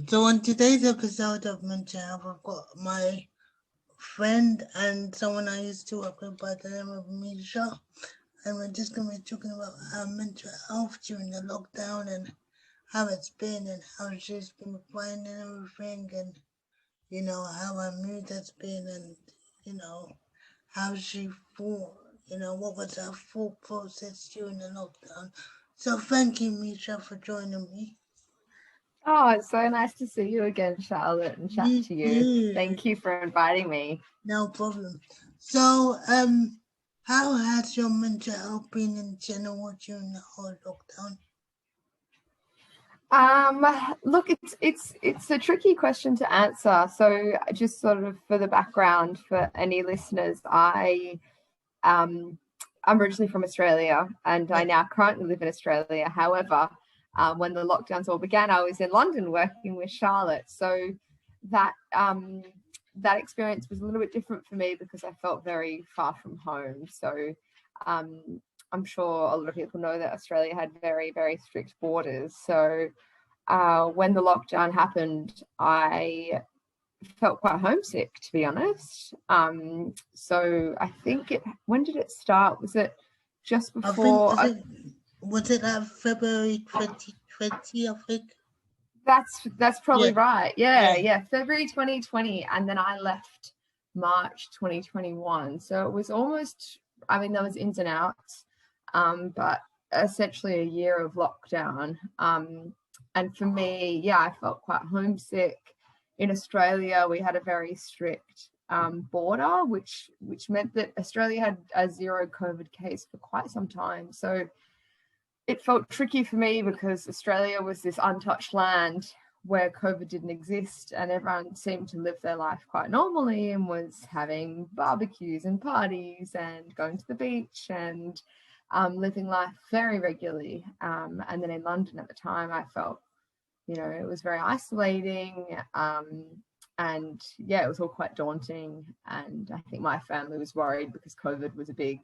So on today's episode of Mental Health, I've got my friend and someone I used to work with by the name of Meisha, and we're just going to be talking about our mental health during the lockdown and how it's been and how she's been finding everything and, how her mood has been and, you know, how she thought, what was her thought process during the lockdown. So thank you, Misha, for joining me. Oh, it's so nice to see you again, Charlotte, and chat You to you. too. Thank you for inviting me. No problem. So, how has your mental health been in general during the whole lockdown? Look, it's a tricky question to answer. So, just sort of for the background for any listeners, I'm originally from Australia, and I Yeah. now currently live in Australia. However, when the lockdowns all began, I was in London working with Charlotte. So that that experience was a little bit different for me because I felt very far from home. So I'm sure a lot of people know that Australia had very, very strict borders. So when the lockdown happened, I felt quite homesick, to be honest. So I think when did it start? Was it just I think, before? was it like February 2020, I think? That's Yeah, probably right. yeah, Yeah. February 2020, and then I left March 2021. So it was almost. I mean, there was ins and outs, but essentially a year of lockdown. And for me, yeah, I felt quite homesick. In Australia, we had a very strict border, which meant that Australia had a zero COVID case for quite some time. So it felt tricky for me because Australia was this untouched land where COVID didn't exist, and everyone seemed to live their life quite normally and was having barbecues and parties and going to the beach and living life very regularly. And then in London at the time, I felt, it was very isolating. And yeah, it was all quite daunting. And I think my family was worried because COVID was a big,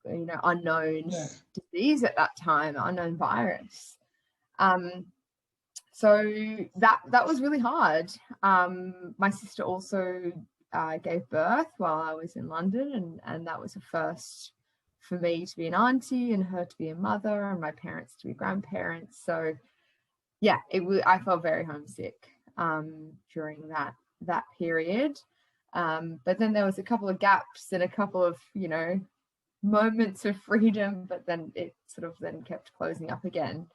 unknown yeah. disease at that time, unknown virus. So that was really hard. My sister also gave birth while I was in London, and that was a first for me to be an auntie and her to be a mother and my parents to be grandparents. So yeah, I felt very homesick during that period. But then there was a couple of gaps and a couple of moments of freedom, but then it sort of then kept closing up again.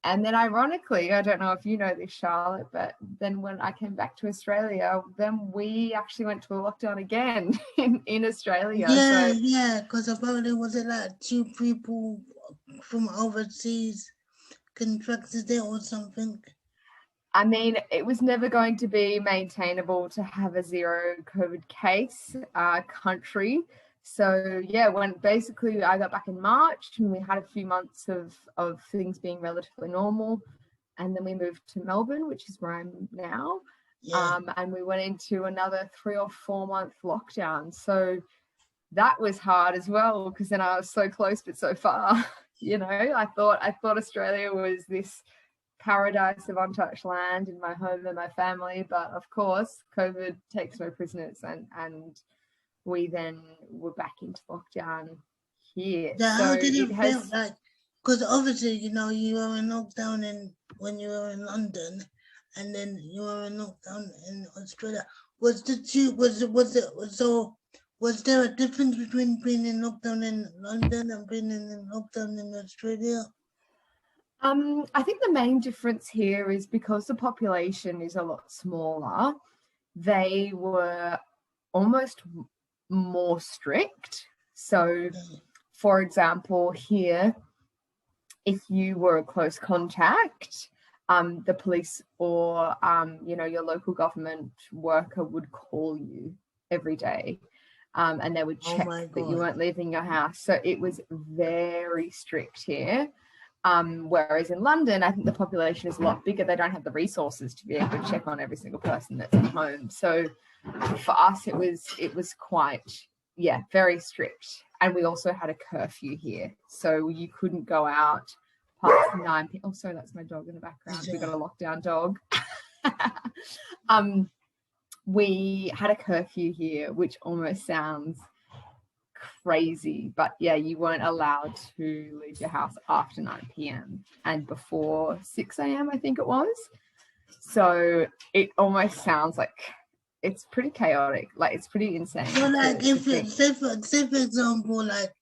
And then ironically, I don't know if you know this, Charlotte, but then when I came back to Australia, then we actually went to a lockdown again in Australia. Yeah, So yeah, because apparently was it like two people from overseas contracted it or something? I mean, it was never going to be maintainable to have a zero COVID case country. So yeah, when basically I got back in March and we had a few months of things being relatively normal, and then we moved to Melbourne, which is where I'm now, Yeah. and we went into another 3 or 4 month lockdown. So that was hard as well because then I was so close but so far. I thought Australia was this paradise of untouched land in my home and my family, but of course COVID takes no prisoners, and we then were back into lockdown here. Yeah, So how did it it feel has. like? Because obviously, you were in lockdown when you were in London, and then you were in lockdown in Australia. Was the two was there a difference between being in lockdown in London and being in lockdown in Australia? I think the main difference here is because the population is a lot smaller, they were almost more strict. So for example, here, if you were a close contact, the police or your local government worker would call you every day, and they would Oh check my that you god! weren't leaving your house. So it was very strict here. Whereas in London, I think the population is a lot bigger. They don't have the resources to be able to check on every single person that's at home. So for us, it was quite, very strict. And we also had a curfew here, so you couldn't go out past 9 p.m. Oh, sorry, that's my dog in the background. Yeah. We got a lockdown dog. We had a curfew here, which almost sounds crazy, but yeah, you weren't allowed to leave your house after 9 p.m. and before 6 a.m. I think it was. So it almost sounds like it's pretty chaotic. Like, it's pretty insane. So like say for example, like,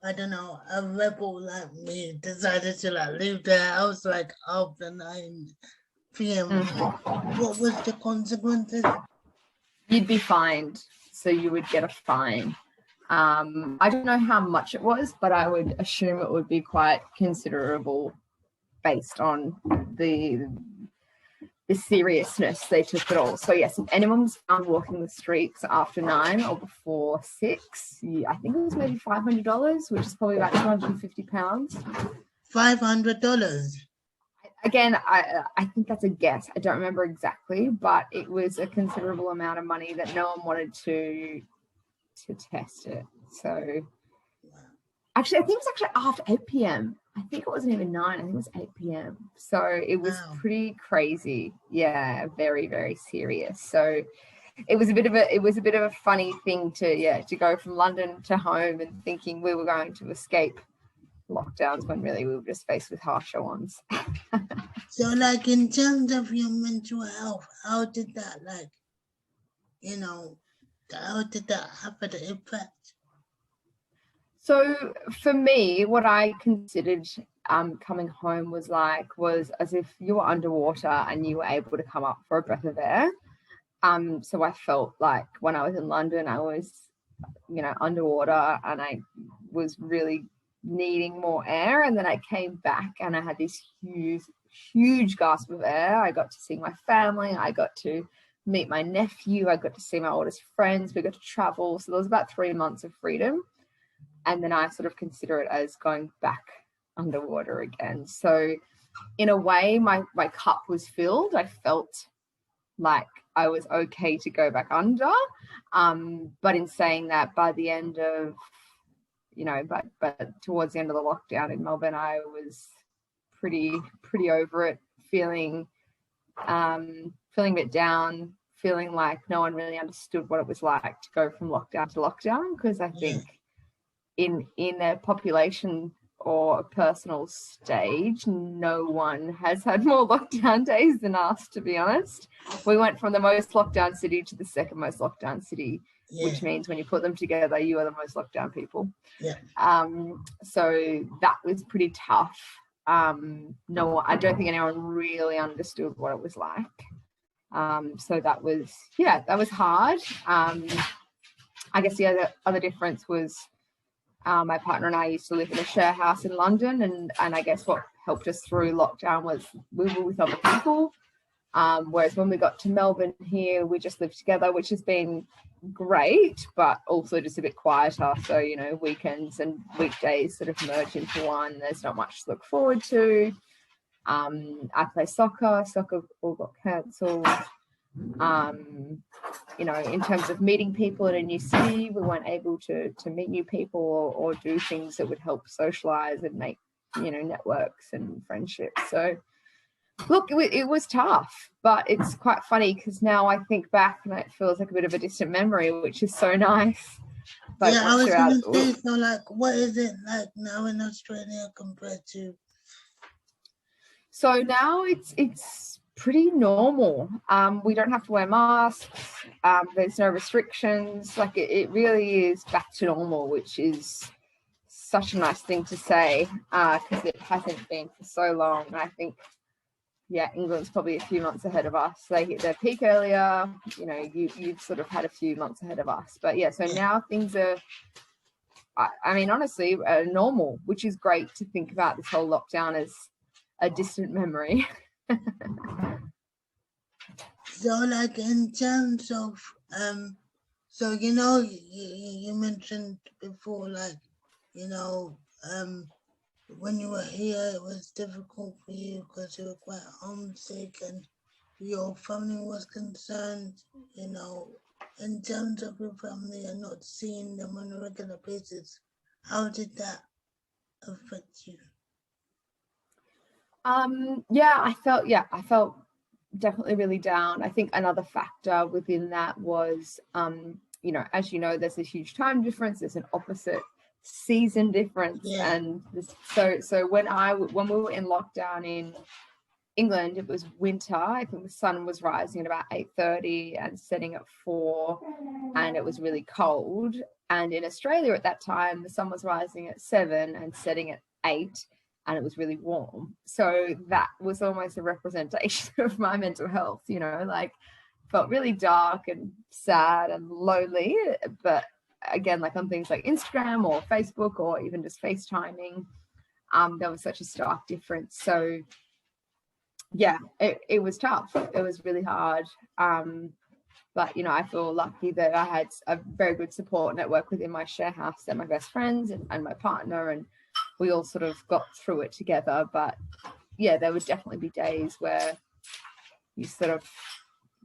I don't know, a rebel like me decided to like leave their house like after 9 p.m. What was the consequences? You'd be fined. So you would get a fine. I don't know how much it was, but I would assume it would be quite considerable based on the seriousness they took it all. So yes, if anyone was found walking the streets after 9 or before 6, I think it was maybe $500, which is probably about £250. $500. Again, I think that's a guess. I don't remember exactly, but it was a considerable amount of money that no one wanted to test it. So actually, I think it was actually after 8 p.m. I think it wasn't even 9. I think it was 8 p.m. So it was pretty crazy. Yeah, very, very serious. So it was a bit of a funny thing to go from London to home and thinking we were going to escape lockdowns when really we were just faced with harsher ones. So like in terms of your mental health, how did that how did that have an impact? So for me, what I considered coming home was as if you were underwater and you were able to come up for a breath of air. So I felt like when I was in London, I was, underwater and I was really needing more air. And then I came back and I had this huge gasp of air. I got to see my family. I got to meet my nephew. I got to see my oldest friends. We got to travel. So there was about 3 months of freedom. And then I sort of consider it as going back underwater again. So in a way, my cup was filled. I felt like I was okay to go back under. But in saying that, by the end of, but towards the end of the lockdown in Melbourne, I was pretty over it, feeling a bit down, feeling like no one really understood what it was like to go from lockdown to lockdown, because I think in a population or a personal stage, no one has had more lockdown days than us, to be honest. We went from the most lockdown city to the second most lockdown city, which means when you put them together, you are the most lockdown people. So that was pretty tough. No, I don't think anyone really understood what it was like. So that was hard. I guess the other difference was my partner and I used to live in a share house in London, and I guess what helped us through lockdown was we were with other people, whereas when we got to Melbourne here, we just lived together, which has been great, but also just a bit quieter. So, weekends and weekdays sort of merge into one. There's not much to look forward to. I play soccer all got cancelled. In terms of meeting people in a new city, we weren't able to meet new people or do things that would help socialize and make, networks and friendships. So look, it was tough, but it's quite funny because now I think back and it feels like a bit of a distant memory, which is so nice. But I was going to say, so like, what is it like now in Australia compared to? So now it's pretty normal. We don't have to wear masks. There's no restrictions. Like it really is back to normal, which is such a nice thing to say because it hasn't been for so long. And I think, England's probably a few months ahead of us. They hit their peak earlier. You've sort of had a few months ahead of us. But so now things are, I mean, honestly, normal, which is great to think about this whole lockdown as a distant memory. So like in terms of so you mentioned before, like, when you were here it was difficult for you because you were quite homesick and your family was concerned, in terms of your family and not seeing them on a regular basis. How did that affect you? I felt definitely really down. I think another factor within that was, as you know, there's a huge time difference. There's an opposite season difference, and so when we were in lockdown in England, it was winter. I think the sun was rising at about 8:30 and setting at 4, and it was really cold. And in Australia at that time, the sun was rising at 7 and setting at 8, and it was really warm. So that was almost a representation of my mental health, like felt really dark and sad and lonely. But again, like on things like Instagram or Facebook or even just FaceTiming, there was such a stark difference. So yeah, it was tough. It was really hard. But, I feel lucky that I had a very good support network within my share house and my best friends and my partner, and we all sort of got through it together. But yeah, there would definitely be days where you sort of,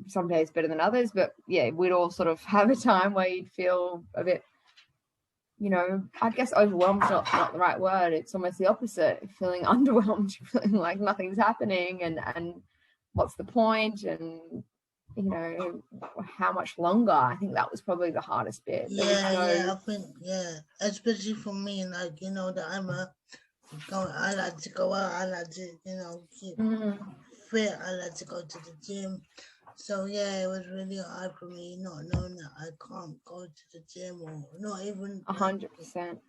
some days better than others, but yeah, we'd all sort of have a time where you'd feel a bit, I guess overwhelmed is not the right word. It's almost the opposite, feeling underwhelmed, feeling like nothing's happening and what's the point, and how much longer. I think that was probably the hardest bit. I think especially for me, like that I like to go out, I like to keep fit, I like to go to the gym. So yeah, it was really hard for me not knowing that I can't go to the gym or not even 100%.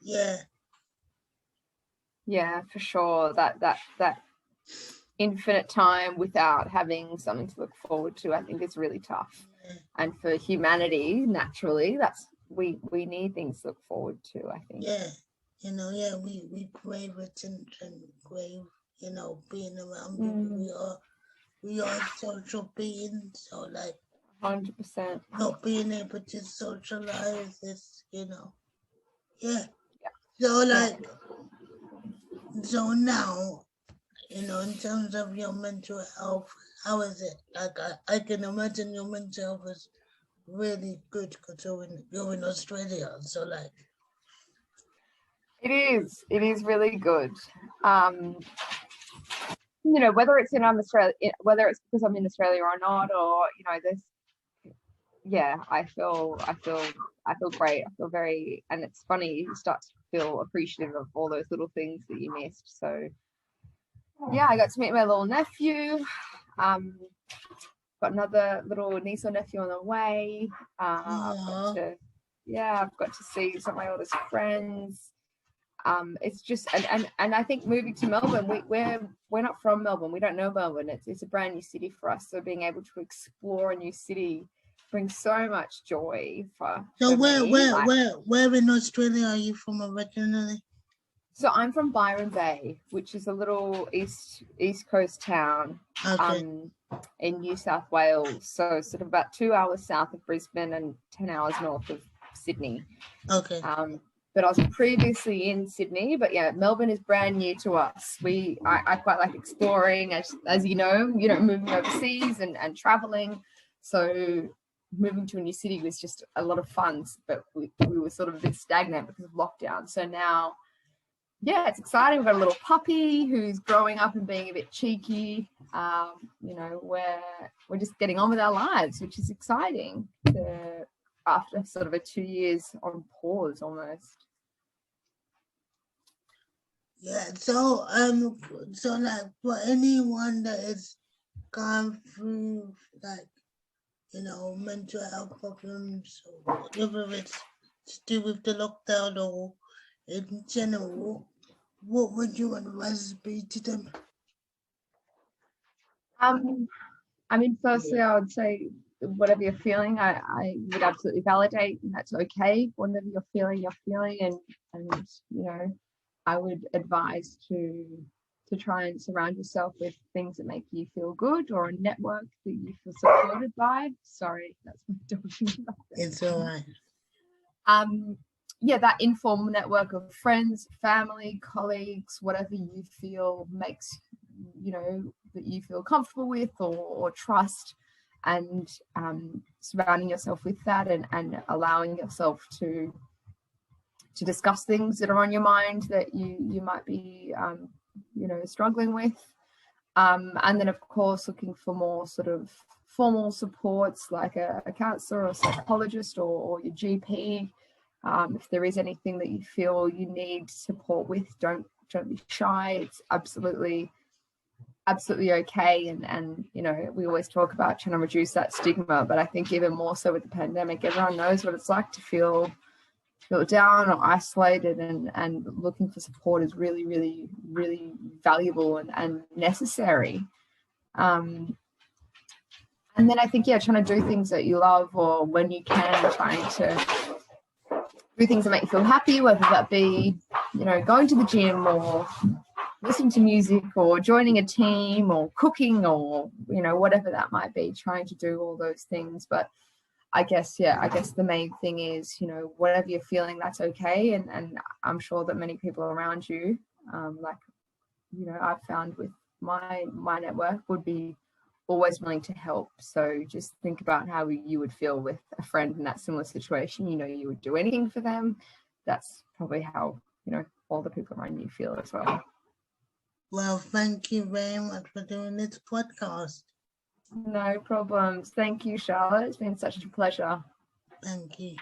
Yeah, for sure. That infinite time without having something to look forward to, I think is really tough. And for humanity, naturally, that's we need things to look forward to, I think. We crave attention, crave being around people. We are social beings, so like 100%. Not being able to socialize is, So now, in terms of your mental health, how is it? Like I can imagine your mental health is really good because you're in Australia, so like. It is really good. Whether it's whether it's because I'm in Australia or not, or I feel great. I feel very, and it's funny, you start to feel appreciative of all those little things that you missed. So yeah, I got to meet my little nephew. Got another little niece or nephew on the way. I've got to see some of my oldest friends. It's just and I think moving to Melbourne, we're not from Melbourne. We don't know Melbourne. It's a brand new city for us. So being able to explore a new city brings so much joy for where in Australia are you from originally? So I'm from Byron Bay, which is a little east coast town in New South Wales. So sort of about 2 hours south of Brisbane and 10 hours north of Sydney. Okay. But I was previously in Sydney, but yeah, Melbourne is brand new to us. I quite like exploring, as you know, moving overseas and traveling. So moving to a new city was just a lot of fun, but we were sort of a bit stagnant because of lockdown. So now, yeah, it's exciting. We've got a little puppy who's growing up and being a bit cheeky. We're just getting on with our lives, which is exciting after sort of a 2 years on pause almost. Yeah, so like for anyone that is gone through like mental health problems, or whether it's to do with the lockdown or in general, what would your advice be to them? Firstly, I would say whatever you're feeling, I would absolutely validate, and that's okay. Whatever you're feeling, and I would advise to try and surround yourself with things that make you feel good, or a network that you feel supported by. Sorry, that's my dog. It's all right. That informal network of friends, family, colleagues, whatever you feel makes, that you feel comfortable with or trust, and surrounding yourself with that and allowing yourself to discuss things that are on your mind that you might be, struggling with. And then, of course, looking for more sort of formal supports like a counsellor or a psychologist or your GP. If there is anything that you feel you need support with, don't be shy. It's absolutely okay. And you know, we always talk about trying to reduce that stigma, but I think even more so with the pandemic, everyone knows what it's like to feel down or isolated, and looking for support is really, really, really valuable and necessary. And then I think, trying to do things that you love, or when you can, trying to do things that make you feel happy, whether that be, you know, going to the gym or listening to music or joining a team or cooking or, you know, whatever that might be, trying to do all those things. But I guess the main thing is, you know, whatever you're feeling, that's okay. And I'm sure that many people around you, like, you know, I've found with my network, would be always willing to help. So just think about how you would feel with a friend in that similar situation. You know, you would do anything for them. That's probably how, you know, all the people around you feel as well. Well, thank you very much for doing this podcast. No problems. Thank you, Charlotte. It's been such a pleasure. Thank you.